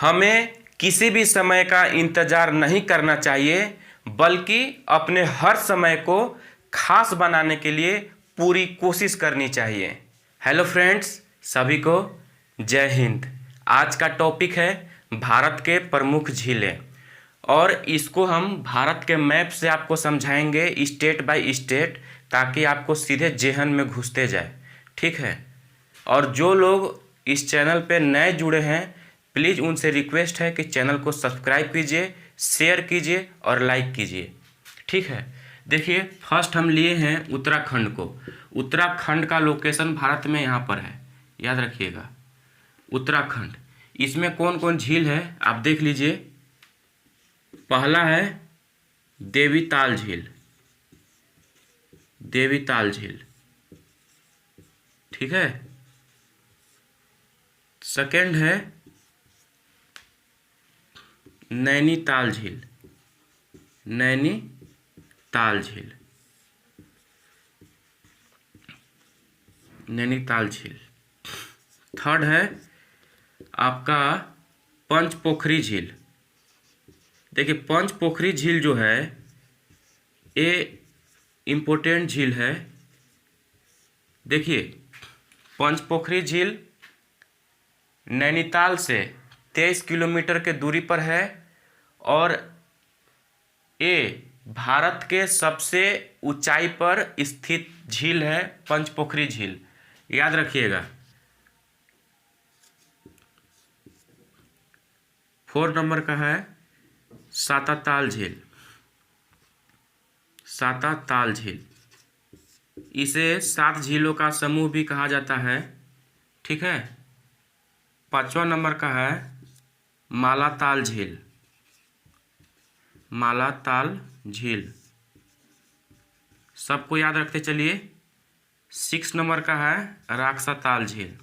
हमें किसी भी समय का इंतज़ार नहीं करना चाहिए, बल्कि अपने हर समय को खास बनाने के लिए पूरी कोशिश करनी चाहिए। हेलो फ्रेंड्स, सभी को जय हिंद। आज का टॉपिक है भारत के प्रमुख झीलें, और इसको हम भारत के मैप से आपको समझाएंगे स्टेट बाय स्टेट, ताकि आपको सीधे जेहन में घुसते जाए। ठीक है। और जो लोग इस चैनल पे नए जुड़े हैं, प्लीज़ उनसे रिक्वेस्ट है कि चैनल को सब्सक्राइब कीजिए, शेयर कीजिए और लाइक कीजिए। ठीक है। देखिए, फर्स्ट हम लिए हैं उत्तराखंड को। उत्तराखंड का लोकेशन भारत में यहाँ पर है, याद रखिएगा। उत्तराखंड, इसमें कौन कौन झील है आप देख लीजिए। पहला है देवीताल झील, देवीताल झील। ठीक है। सेकंड है नैनीताल झील, नैनीताल झील, नैनीताल झील। थर्ड है आपका पंचपोखरी झील। देखिए, पंचपोखरी झील जो है ये इम्पोर्टेंट झील है। देखिए, पंचपोखरी झील नैनीताल से 23 किलोमीटर के दूरी पर है, और ये भारत के सबसे ऊंचाई पर स्थित झील है पंचपोखरी झील, याद रखिएगा। 4 नंबर का है साताताल झील, साताताल झील। इसे 7 झीलों का समूह भी कहा जाता है। ठीक है। 5वां नंबर का है मालाताल झील, मालाताल झील। सबको याद रखते चलिए। 6 नंबर का है राक्साताल झील,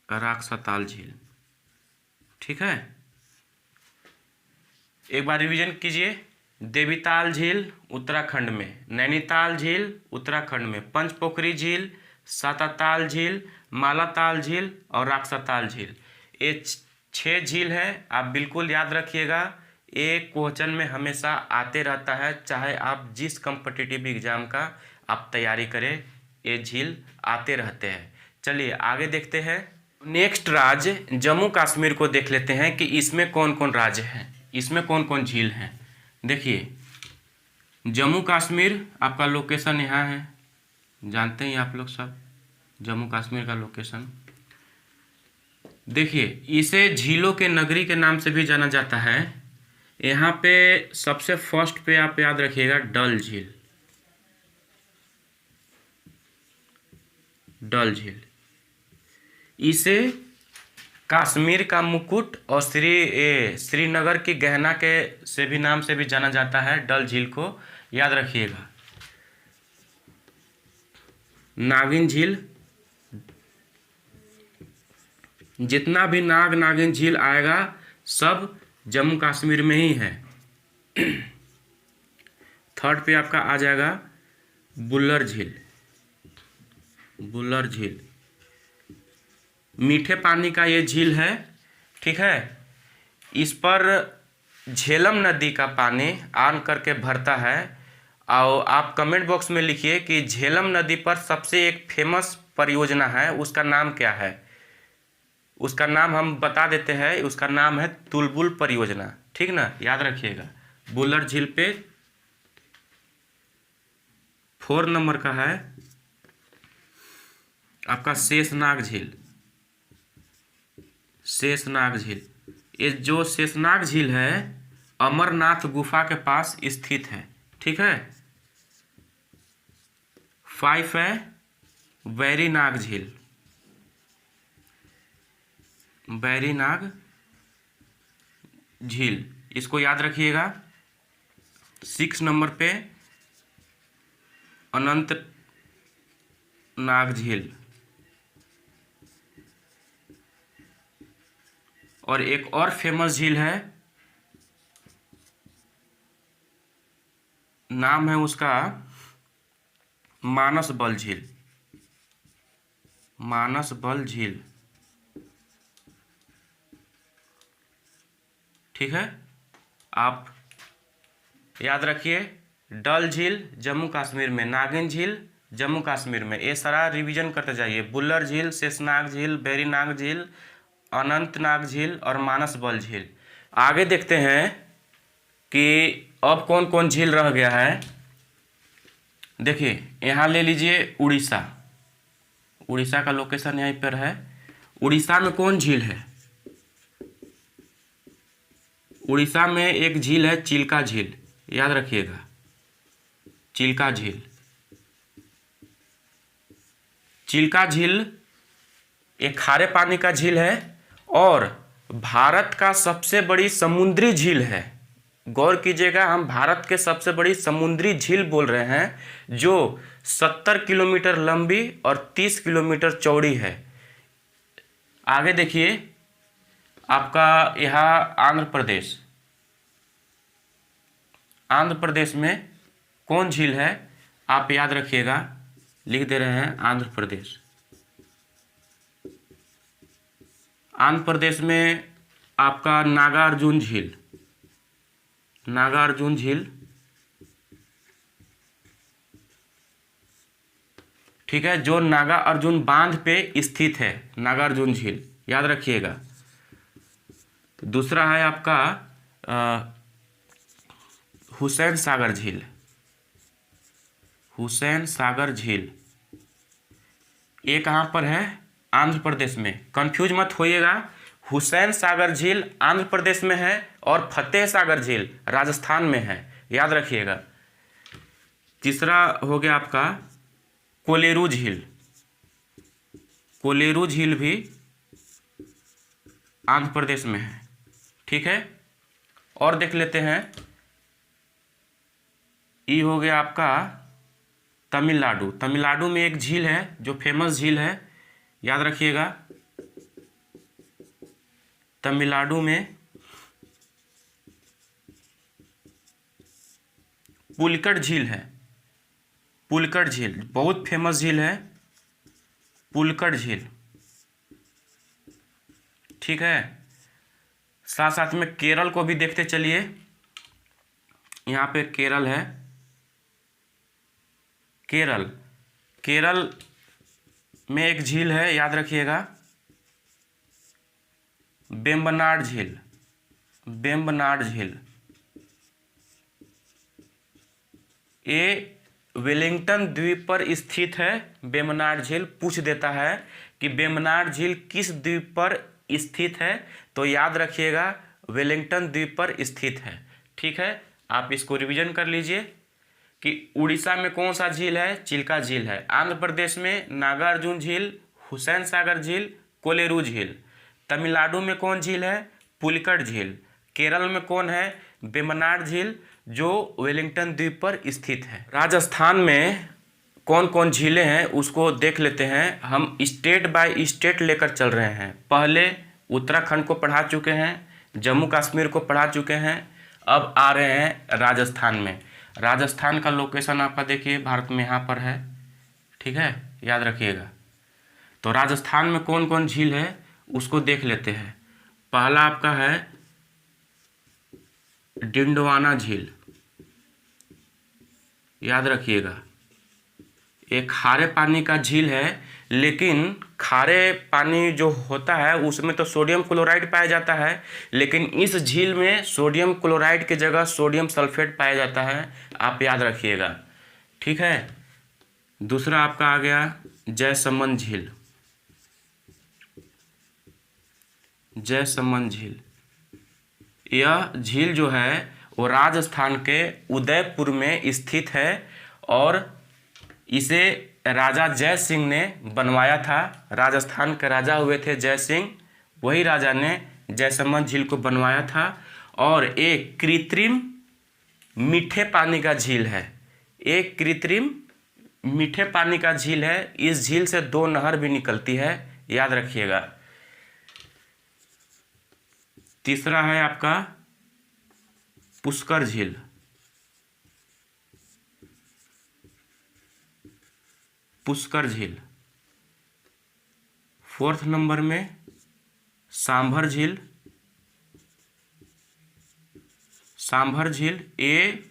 राक्साताल झील। ठीक है। एक बार रिवीजन कीजिए। देवीताल झील उत्तराखंड में, नैनीताल झील उत्तराखंड में, पंचपोखरी झील, साताताल झील, मालाताल झील और राक्साताल झील। ये 6 झील है, आप बिल्कुल याद रखिएगा। ये क्वेश्चन में हमेशा आते रहता है, चाहे आप जिस कॉम्पिटिटिव एग्जाम का आप तैयारी करें, ये झील आते रहते हैं। चलिए आगे देखते हैं। नेक्स्ट राज्य जम्मू कश्मीर को देख लेते हैं कि इसमें कौन कौन राज्य हैं, इसमें कौन कौन झील हैं। देखिए, जम्मू कश्मीर आपका लोकेशन यहाँ है, जानते हैं आप लोग सब जम्मू कश्मीर का लोकेशन। देखिए, इसे झीलों के नगरी के नाम से भी जाना जाता है। यहाँ पे सबसे फर्स्ट पे आप याद रखिएगा डल झील, डल झील। इसे कश्मीर का मुकुट और श्रीनगर की गहना के से भी नाम से भी जाना जाता है। डल झील को याद रखिएगा। नागिन झील, जितना भी नाग नागिन झील आएगा सब जम्मू कश्मीर में ही है। थर्ड पे आपका आ जाएगा बुल्लर झील, बुल्लर झील। मीठे पानी का ये झील है। ठीक है। इस पर झेलम नदी का पानी आन करके भरता है। और आप कमेंट बॉक्स में लिखिए कि झेलम नदी पर सबसे एक फेमस परियोजना है, उसका नाम क्या है। उसका नाम हम बता देते हैं, उसका नाम है तुलबुल परियोजना। ठीक ना, याद रखिएगा। बुल्लर झील पे 4 नंबर का है आपका शेषनाग झील, शेषनाग झील। ये जो शेषनाग झील है अमरनाथ गुफा के पास स्थित है। ठीक है। 5 है वैरीनाग झील, वैरीनाग झील, इसको याद रखिएगा। 6 नंबर पे अनंतनाग झील, और एक और फेमस झील है, नाम है उसका मानस बल झील, मानस बल झील। ठीक है, आप याद रखिए। डल झील जम्मू कश्मीर में, नागिन झील जम्मू कश्मीर में, ये सारा रिवीजन करते जाइए। बुल्लर झील, शेषनाग झील, वेरीनाग झील, अनंतनाग झील और मानस बल झील। आगे देखते हैं कि अब कौन कौन झील रह गया है। देखिए यहाँ ले लीजिए उड़ीसा, उड़ीसा का लोकेशन यहीं पर है। उड़ीसा में कौन झील है? उड़ीसा में एक झील है चिल्का झील, याद रखिएगा, चिल्का झील। चिल्का झील एक खारे पानी का झील है और भारत का सबसे बड़ी समुद्री झील है। गौर कीजिएगा, हम भारत के सबसे बड़ी समुद्री झील बोल रहे हैं, जो 70 किलोमीटर लंबी और 30 किलोमीटर चौड़ी है। आगे देखिए आपका यहाँ आंध्र प्रदेश, आंध्र प्रदेश में कौन झील है? आप याद रखिएगा, लिख दे रहे हैं आंध्र प्रदेश। आंध्र प्रदेश में आपका नागार्जुन झील, नागार्जुन झील, ठीक है, जो नागा अर्जुन बांध पे स्थित है, नागार्जुन झील, याद रखिएगा। दूसरा है आपका हुसैन सागर झील, हुसैन सागर झील, ये कहाँ पर है? आंध्र प्रदेश में। कंफ्यूज मत होइएगा, हुसैन सागर झील आंध्र प्रदेश में है और फतेह सागर झील राजस्थान में है, याद रखिएगा। तीसरा हो गया आपका कोलेरू झील, कोलेरू झील भी आंध्र प्रदेश में है, ठीक है। और देख लेते हैं, ये हो गया आपका तमिलनाडु। तमिलनाडु में एक झील है जो फेमस झील है, याद रखिएगा। तमिलनाडु में पुलिकट झील है, पुलिकट झील बहुत फेमस झील है, पुलिकट झील, ठीक है। साथ साथ में केरल को भी देखते चलिए, यहाँ पे केरल है, केरल, केरल में एक झील है, याद रखिएगा, वेम्बनाड झील, वेम्बनाड झील। ये वेलिंगटन द्वीप पर स्थित है। वेम्बनाड झील पूछ देता है कि वेम्बनाड झील किस द्वीप पर स्थित है, तो याद रखिएगा वेलिंगटन द्वीप पर स्थित है, ठीक है। आप इसको रिवीजन कर लीजिए कि उड़ीसा में कौन सा झील है? चिल्का झील है। आंध्र प्रदेश में नागार्जुन झील, हुसैन सागर झील, कोलेरू झील। तमिलनाडु में कौन झील है? पुलिकट झील। केरल में कौन है? वेम्बनाड झील, जो वेलिंगटन द्वीप पर स्थित है। राजस्थान में कौन कौन झीलें हैं उसको देख लेते हैं। हम स्टेट बाय स्टेट लेकर चल रहे हैं। पहले उत्तराखंड को पढ़ा चुके हैं, जम्मू कश्मीर को पढ़ा चुके हैं, अब आ रहे हैं राजस्थान में। राजस्थान का लोकेशन आपका देखिए भारत में यहाँ पर है, ठीक है, याद रखिएगा। तो राजस्थान में कौन कौन झील है उसको देख लेते हैं। पहला आपका है डिंडवाना झील, याद रखिएगा। एक खारे पानी का झील है, लेकिन खारे पानी जो होता है उसमें तो सोडियम क्लोराइड पाया जाता है, लेकिन इस झील में सोडियम क्लोराइड की जगह सोडियम सल्फेट पाया जाता है, आप याद रखिएगा, ठीक है। दूसरा आपका आ गया जयसमंद झील, जयसमंद झील। यह झील जो है वो राजस्थान के उदयपुर में स्थित है और इसे राजा जय सिंह ने बनवाया था। राजस्थान के राजा हुए थे जय सिंह, वही राजा ने जयसमंद झील को बनवाया था। और एक कृत्रिम मीठे पानी का झील है, एक कृत्रिम मीठे पानी का झील है। इस झील से 2 नहर भी निकलती है, याद रखिएगा। तीसरा है आपका पुष्कर झील, पुष्कर झील। 4th नंबर में सांभर झील, सांभर झील ये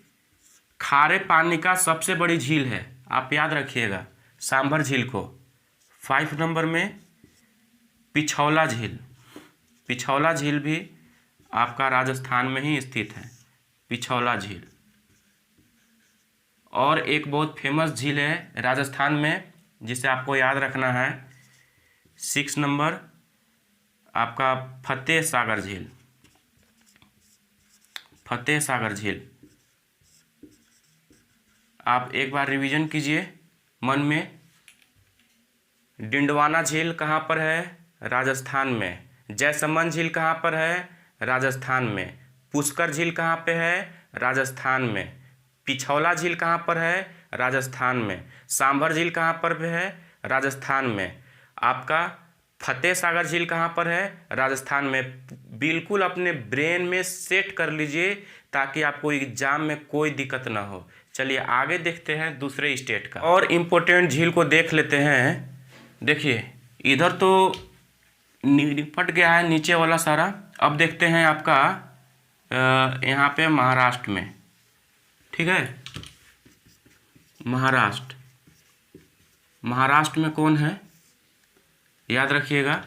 खारे पानी का सबसे बड़ी झील है, आप याद रखिएगा सांभर झील को। 5 नंबर में पिछौला झील। पिछौला झील भी आपका राजस्थान में ही स्थित है, पिछौला झील। और एक बहुत फेमस झील है राजस्थान में जिसे आपको याद रखना है, 6 नंबर आपका फतेह सागर झील। फतेह सागर झील आप एक बार रिवीजन कीजिए मन में। डिंडवाना झील कहाँ पर है? राजस्थान में। जैसमंद झील कहाँ पर है? राजस्थान में। पुष्कर झील कहाँ पे है? राजस्थान में। पिछौला झील कहाँ पर है? राजस्थान में। सांभर झील कहाँ पर है? राजस्थान में। आपका फतेह सागर झील कहाँ पर है? राजस्थान में। बिल्कुल अपने ब्रेन में सेट कर लीजिए ताकि आपको एग्जाम में कोई दिक्कत ना हो। चलिए आगे देखते हैं दूसरे स्टेट का और इम्पोर्टेंट झील को देख लेते हैं। देखिए इधर तो निपट गया है नीचे वाला सारा। अब देखते हैं आपका यहाँ पे महाराष्ट्र में, ठीक है। महाराष्ट्र, महाराष्ट्र में कौन है याद रखिएगा,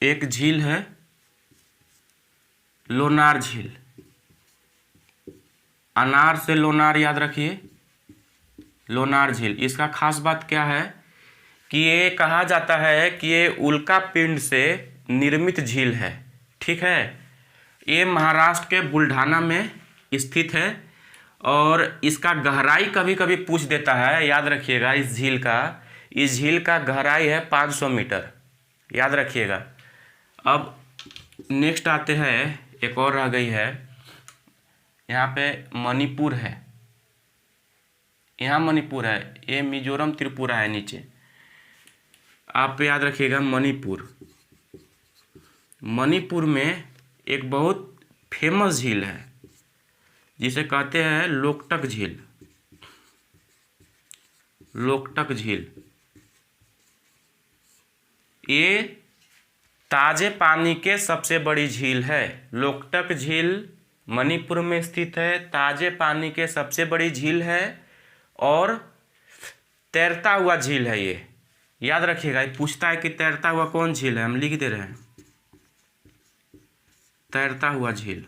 एक झील है लोनार झील। अनार से लोनार याद रखिए, लोनार झील। इसका खास बात क्या है कि ये कहा जाता है कि ये उल्का पिंड से निर्मित झील है, ठीक है। ये महाराष्ट्र के बुल्ढाना में स्थित है और इसका गहराई कभी कभी पूछ देता है, याद रखिएगा इस झील का गहराई है 500 मीटर, याद रखिएगा। अब नेक्स्ट आते हैं, एक और रह गई है, यहाँ पे मणिपुर है। यहाँ मणिपुर है, ये मिजोरम त्रिपुरा है नीचे। आप याद रखिएगा मणिपुर। मणिपुर में एक बहुत फेमस झील है जिसे कहते हैं लोकटक झील। लोकटक झील ये ताजे पानी के सबसे बड़ी झील है। लोकटक झील मणिपुर में स्थित है, ताजे पानी के सबसे बड़ी झील है और तैरता हुआ झील है। ये याद रखिएगा, ये पूछता है कि तैरता हुआ कौन झील है, हम लिख दे रहे हैं तैरता हुआ झील।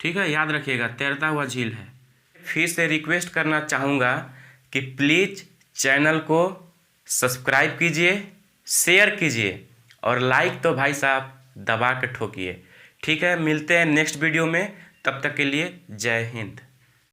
ठीक है, याद रखिएगा तैरता हुआ झील है। फिर से रिक्वेस्ट करना चाहूँगा कि प्लीज़ चैनल को सब्सक्राइब कीजिए, शेयर कीजिए और लाइक तो भाई साहब दबा के ठोकिए। ठीक है, मिलते हैं नेक्स्ट वीडियो में, तब तक के लिए जय हिंद।